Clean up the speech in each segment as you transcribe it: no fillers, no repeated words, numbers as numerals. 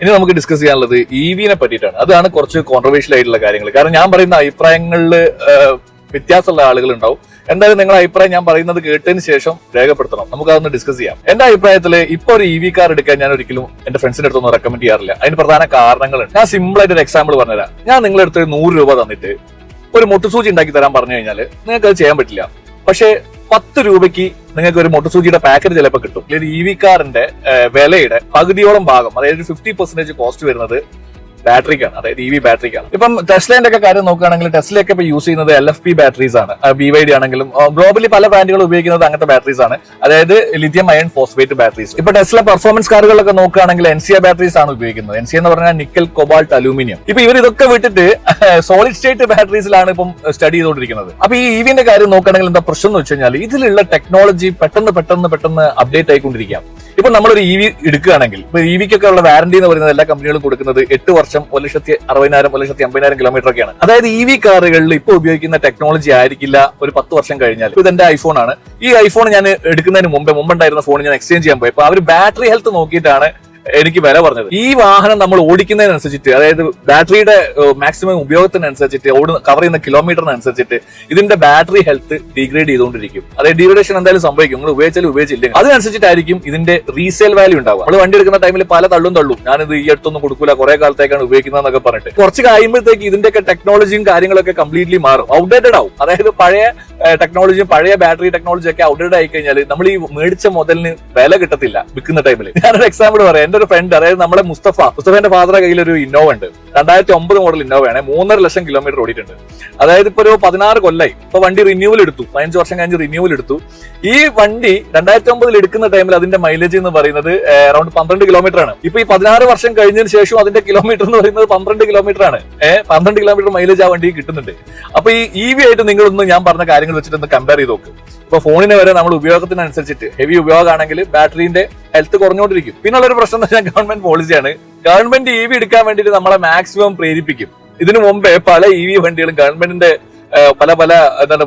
ഇനി നമുക്ക് ഡിസ്കസ് ചെയ്യാനുള്ളത് EV-നെ പറ്റിയിട്ടാണ്. അതാണ് കുറച്ച് കോൺട്രവേഴ്ഷ്യൽ ആയിട്ടുള്ള കാര്യങ്ങൾ. കാരണം ഞാൻ പറയുന്ന അഭിപ്രായങ്ങളിൽ വ്യത്യാസമുള്ള ആളുകൾ ഉണ്ടാവും. എന്തായാലും നിങ്ങളുടെ അഭിപ്രായം ഞാൻ പറയുന്നത് കേട്ടതിന് ശേഷം രേഖപ്പെടുത്തണം. നമുക്ക് അതൊന്ന് ഡിസ്കസ് ചെയ്യാം. എന്റെ അഭിപ്രായത്തിൽ ഇപ്പൊ ഒരു EV കാർ എടുക്കാൻ ഞാൻ ഒരിക്കലും എന്റെ ഫ്രണ്ട്സിന്റെ അടുത്തൊന്നും റെക്കമെൻഡ് ചെയ്യാറില്ല. അതിന് പ്രധാന കാരണങ്ങളുണ്ട്. ഞാൻ സിമ്പിൾ ആയിട്ട് ഒരു എക്സാമ്പിൾ പറഞ്ഞുതരാം. ഞാൻ നിങ്ങളുടെ അടുത്ത് 100 രൂപ തന്നിട്ട് ഒരു മുട്ടുസൂചി ഉണ്ടാക്കി തരാൻ പറഞ്ഞു കഴിഞ്ഞാൽ നിങ്ങൾക്ക് അത് ചെയ്യാൻ പറ്റില്ല. പക്ഷേ 10 രൂപയ്ക്ക് നിങ്ങൾക്ക് ഒരു മുട്ടുസൂചിയുടെ പാക്കറ്റ് ചിലപ്പോൾ കിട്ടും. ഒരു EV കാറിന്റെ വിലയുടെ പകുതിയോളം ഭാഗം, അതായത് 50% കോസ്റ്റ് വരുന്നത് ബാറ്ററിക്കാണ്, അതായത് EV ബാറ്ററിക്കാണ്. ഇപ്പം ടെസ്ലേന്റെ ഒക്കെ കാര്യം നോക്കുകയാണെങ്കിൽ ടെസ്ലയൊക്കെ ഇപ്പൊ യൂസ് ചെയ്യുന്നത് LFP ബാറ്ററീസ് ആണ്. BYD ആണെങ്കിലും ഗ്ലോബലി പല ബ്രാൻഡുകൾ ഉപയോഗിക്കുന്നത് അങ്ങനത്തെ ബാറ്ററീസ് ആണ്, അതായത് ലിഥിയം അയൺ ഫോസ്ഫേറ്റ് ബാറ്ററീസ്. ഇപ്പൊ ടെസ്ല പെർഫോമൻസ് കാറുകളൊക്കെ നോക്കുകയാണെങ്കിൽ NCA ബാറ്ററീസ് ആണ് ഉപയോഗിക്കുന്നത്. NCA എന്ന് പറഞ്ഞാൽ നിക്കൽ, കൊബാൾട്ട്, അലൂമിനിയം. ഇപ്പൊ ഇവർ ഇതൊക്കെ വിട്ടിട്ട് സോളിഡ് സ്റ്റേറ്റ് ബാറ്ററീസിലാണ് ഇപ്പം സ്റ്റഡി ചെയ്തുകൊണ്ടിരിക്കുന്നത്. അപ്പൊ ഈ EV-ന്റെ കാര്യം നോക്കുകയാണെങ്കിൽ എന്താ പ്രശ്നം എന്ന് വെച്ച് കഴിഞ്ഞാൽ ഇതിലുള്ള ടെക്നോളജി പെട്ടെന്ന് അപ്ഡേറ്റ് ആയിക്കൊണ്ടിരിക്കാം. ഇപ്പൊ നമ്മളൊരു EV എടുക്കുകയാണെങ്കിൽ ഇപ്പൊ EV-ക്കൊക്കെ ഉള്ള വാറന്റി എന്ന് പറയുന്നത് എല്ലാ കമ്പനികളും കൊടുക്കുന്നത് 8 വർഷം 1,60,000 1,50,000 കിലോമീറ്റർ ഒക്കെയാണ്. അതായത് EV കാറുകളിൽ ഇപ്പൊ ഉപയോഗിക്കുന്ന ടെക്നോളജി ആയിരിക്കില്ല ഒരു 10 വർഷം കഴിഞ്ഞാൽ. ഇത് എന്റെ ഐഫോൺ ആണ്. ഈ ഐഫോൺ ഞാൻ എടുക്കുന്നതിന് മുമ്പുണ്ടായിരുന്ന ഫോൺ ഞാൻ എക്സ്ചേഞ്ച് ചെയ്യാൻ പോയി. അപ്പൊ അവർ ബാറ്ററി ഹെൽത്ത് നോക്കിയിട്ടാണ് എനിക്ക് വില പറഞ്ഞത്. ഈ വാഹനം നമ്മൾ ഓടിക്കുന്നതിനനുസരിച്ചിട്ട്, അതായത് ബാറ്ററിയുടെ മാക്സിമം ഉപയോഗത്തിനനുസരിച്ചിട്ട്, കവർ ചെയ്യുന്ന കിലോമീറ്ററിനനുസരിച്ചിട്ട് ഇതിന്റെ ബാറ്ററി ഹെൽത്ത് ഡീഗ്രേഡ് ചെയ്തുകൊണ്ടിരിക്കും. അതായത് ഡീഗ്രേഡേഷൻ എന്തായാലും സംഭവിക്കും. നിങ്ങൾ ഉപയോഗിച്ചില്ലെങ്കിൽ അതിനനുസരിച്ചിട്ടായിരിക്കും ഇതിന്റെ റീസെയിൽ വാല്യൂ ഉണ്ടാവുക. നമ്മൾ വണ്ടി എടുക്കുന്ന ടൈമിൽ പല തള്ളും ഞാനിത് ഈ അടുത്തൊന്നും കൊടുക്കൂല, കുറെ കാലത്തേക്കാണ് ഉപയോഗിക്കുന്നതെന്നൊക്കെ പറഞ്ഞിട്ട് കുറച്ച് കഴിയുമ്പോഴത്തേക്ക് ഇതിന്റെയൊക്കെ ടെക്നോളജിയും കാര്യങ്ങളൊക്കെ കംപ്ലീറ്റ്ലി മാറും, ഔട്ട്ഡേറ്റഡ് ആവും. അതായത് പഴയ ടെക്നോളജിയും പഴയ ബാറ്ററി ടെക്നോളജി ഒക്കെ ഔട്ട്ഡേറ്റഡ് ആയി കഴിഞ്ഞാൽ നമ്മൾ ഈ മേടിച്ച മുതലിന് വില കിട്ടത്തില്ല വിൽക്കുന്ന ടൈമിൽ. ഞാനൊരു എക്സാമ്പിൾ പറയാം. എന്റെ ഒരു ഫ്രണ്ട്, അതായത് നമ്മുടെ മുസ്തഫന്റെ ഫാദറുടെ കയ്യിൽ ഒരു ഇന്നോവ ഉണ്ട്. 2009 മോഡൽ ഇന്നോവയാണ്. 3.5 ലക്ഷം കിലോമീറ്റർ ഓടിയിട്ടുണ്ട്. അതായത് ഇപ്പൊ ഒരു 16 കൊല്ലായി. ഇപ്പൊ വണ്ടി റിന്യൂവൽ എടുത്തു, 15 വർഷം കഴിഞ്ഞ് റിന്യൂവൽ എടുത്തു. ഈ വണ്ടി 2009 എടുക്കുന്ന ടൈമിൽ അതിന്റെ മൈലേജ് എന്ന് പറയുന്നത് അറൌണ്ട് 12 കിലോമീറ്റർ ആണ്. ഇപ്പൊ ഈ 16 വർഷം കഴിഞ്ഞതിന് ശേഷം അതിന്റെ കിലോമീറ്റർ എന്ന് പറയുന്നത് 12 കിലോമീറ്റർ ആണ്. 12 കിലോമീറ്റർ മൈലേജ് ആ വണ്ടി കിട്ടുന്നുണ്ട്. അപ്പൊ ഈ EV ആയിട്ട് നിങ്ങളൊന്ന് ഞാൻ പറഞ്ഞ കാര്യങ്ങൾ വെച്ചിട്ട് ഒന്ന് കമ്പയർ ചെയ്ത് നോക്ക്. ഇപ്പൊ ഫോണിന് വരെ നമ്മൾ ഉപയോഗത്തിനനുസരിച്ചിട്ട് ഹെവി ഉപയോഗമാണെങ്കിൽ ബാറ്ററിന്റെ ഹെൽത്ത് കുറഞ്ഞുകൊണ്ടിരിക്കും. പിന്നുള്ള ഒരു പ്രശ്നം എന്ന് വെച്ചാൽ ഗവൺമെന്റ് പോളിസിയാണ്. ഗവൺമെന്റ് EV എടുക്കാൻ വേണ്ടിയിട്ട് നമ്മളെ മാക്സിമം പ്രേരിപ്പിക്കും. ഇതിനു മുമ്പേ പല EV വണ്ടികളും ഗവൺമെന്റിന്റെ പല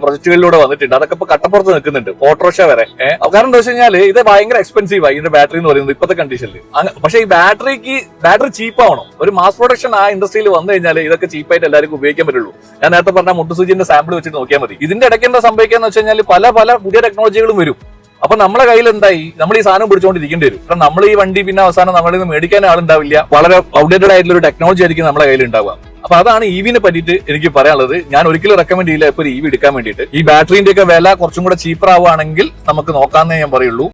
പ്രൊജക്ടുകളിലൂടെ വന്നിട്ടുണ്ട്. അതൊക്കെ ഇപ്പൊ കട്ടപ്പുറത്ത് നിൽക്കുന്നുണ്ട്, ഓട്ടോറിക്ഷ വരെ. കാരണം എന്താ വെച്ച് കഴിഞ്ഞാൽ ഇത് ഭയങ്കര എക്സ്പെൻസീവായി ഇതിന്റെ ബാറ്ററി എന്ന് പറയുന്നത് ഇപ്പോഴത്തെ കണ്ടീഷനിൽ. പക്ഷേ ഈ ബാറ്ററി ചീപ്പ് ആവണം. ഒരു മാസ് പ്രൊഡക്ഷൻ ആ ഇൻഡസ്ട്രിയിൽ വന്നു കഴിഞ്ഞാൽ ഇതൊക്കെ ചീപ്പായിട്ട് എല്ലാവർക്കും ഉപയോഗിക്കാൻ പറ്റുള്ളൂ. ഞാൻ നേരത്തെ പറഞ്ഞ മുട്ടുസൂചിന്റെ സാമ്പിൾ വെച്ചിട്ട് നോക്കിയാൽ മതി. ഇതിന്റെ ഇടയ്ക്ക് എന്താ സംഭവിക്കാന്ന് വെച്ച് കഴിഞ്ഞാൽ പല പുതിയ ടെക്നോളജികളും വരും. അപ്പൊ നമ്മളെ കയ്യിൽ എന്തായി, നമ്മൾ ഈ സാധനം പിടിച്ചുകൊണ്ടിരിക്കേണ്ടി വരും. കാരണം നമ്മൾ ഈ വണ്ടി പിന്നെ അവസാനം നമ്മളിൽ നിന്ന് മേടിക്കാൻ ആളുണ്ടാവില്ല. വളരെ ഔട്ട്ഡേറ്റഡ് ആയിട്ടുള്ള ഒരു ടെക്നോളജി ആയിരിക്കും നമ്മളെ കയ്യിൽ ഉണ്ടാവുക. അപ്പൊ അതാണ് EV-നെ പറ്റിയിട്ട് എനിക്ക് പറയാനുള്ളത്. ഞാൻ ഒരിക്കലും റെക്കമെൻഡ് ചെയ്യില്ല ഇപ്പൊ EV എടുക്കാൻ വേണ്ടിയിട്ട്. ഈ ബാറ്ററിന്റെ ഒക്കെ വില കുറച്ചും കൂടെ ചീപ്പർ ആവുകയാണെങ്കിൽ നമുക്ക് നോക്കാന്നേ ഞാൻ പറയുള്ളൂ.